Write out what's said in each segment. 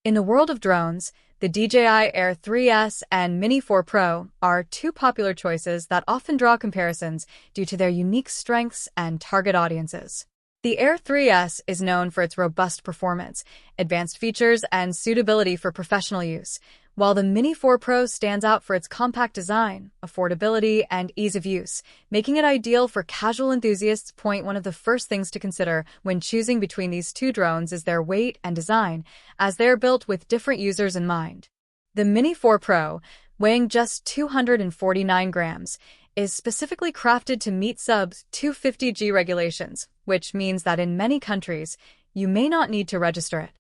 In the world of drones, the DJI Air 3S and Mini 4 Pro are two popular choices that often draw comparisons due to their unique strengths and target audiences. The Air 3S is known for its robust performance, advanced features, and suitability for professional use, while the Mini 4 Pro stands out for its compact design, affordability, and ease of use, making it ideal for casual enthusiasts. One of the first things to consider when choosing between these two drones is their weight and design, as they are built with different users in mind. The Mini 4 Pro, weighing just 249 grams, is specifically crafted to meet sub 250G regulations, which means that in many countries, you may not need to register it.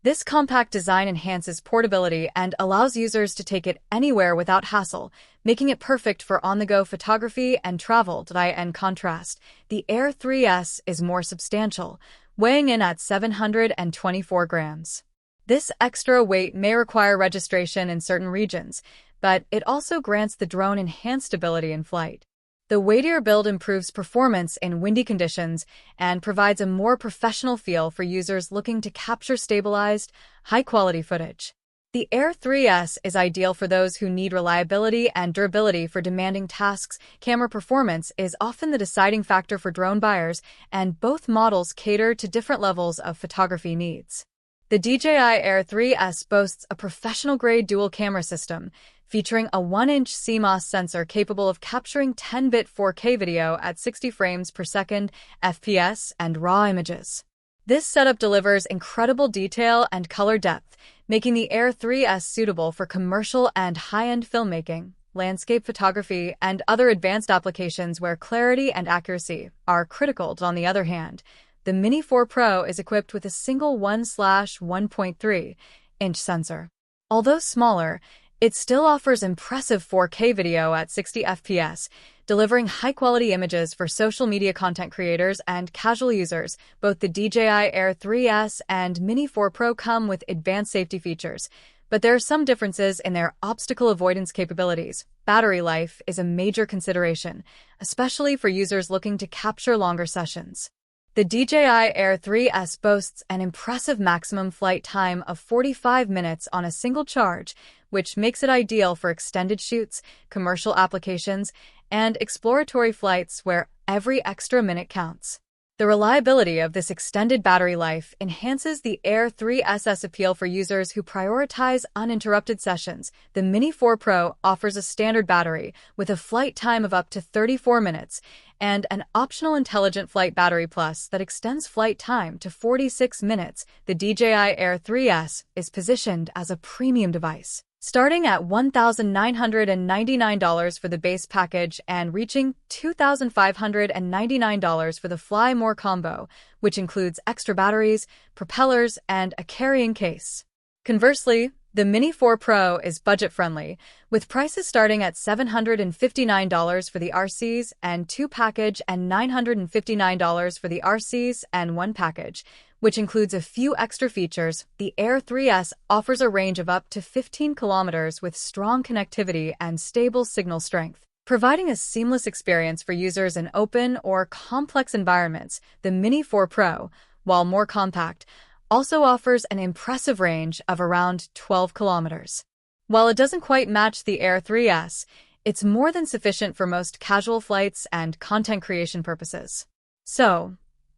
This compact design enhances portability and allows users to take it anywhere without hassle, making it perfect for on-the-go photography and travel. In contrast, the Air 3S is more substantial, weighing in at 724 grams. This extra weight may require registration in certain regions, but it also grants the drone enhanced stability in flight. The weightier build improves performance in windy conditions and provides a more professional feel for users looking to capture stabilized, high-quality footage. The Air 3S is ideal for those who need reliability and durability for demanding tasks. Camera performance is often the deciding factor for drone buyers, and both models cater to different levels of photography needs. The DJI Air 3S boasts a professional-grade dual-camera system, featuring a 1-inch CMOS sensor capable of capturing 10-bit 4K video at 60 frames per second FPS and RAW images. This setup delivers incredible detail and color depth, making the Air 3S suitable for commercial and high-end filmmaking, landscape photography, and other advanced applications where clarity and accuracy are critical. On the other hand, the Mini 4 Pro is equipped with a single 1/1.3-inch sensor. Although smaller, it still offers impressive 4K video at 60 FPS, delivering high-quality images for social media content creators and casual users. Both the DJI Air 3S and Mini 4 Pro come with advanced safety features, but there are some differences in their obstacle avoidance capabilities. Battery life is a major consideration, especially for users looking to capture longer sessions. The DJI Air 3S boasts an impressive maximum flight time of 45 minutes on a single charge, which makes it ideal for extended shoots, commercial applications, and exploratory flights where every extra minute counts. The reliability of this extended battery life enhances the Air 3S's appeal for users who prioritize uninterrupted sessions. The Mini 4 Pro offers a standard battery with a flight time of up to 34 minutes and an optional Intelligent Flight Battery Plus that extends flight time to 46 minutes. The DJI Air 3S is positioned as a premium device, starting at $1,999 for the base package and reaching $2,599 for the Fly More combo, which includes extra batteries, propellers, and a carrying case. Conversely, the Mini 4 Pro is budget-friendly, with prices starting at $759 for the RCs and 2 package and $959 for the RCs and 1 package, which includes a few extra features. The Air 3S offers a range of up to 15 kilometers with strong connectivity and stable signal strength, providing a seamless experience for users in open or complex environments. The Mini 4 Pro, while more compact, also offers an impressive range of around 12 kilometers. While it doesn't quite match the Air 3S, it's more than sufficient for most casual flights and content creation purposes. So,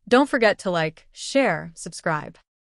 don't forget to like, share, subscribe.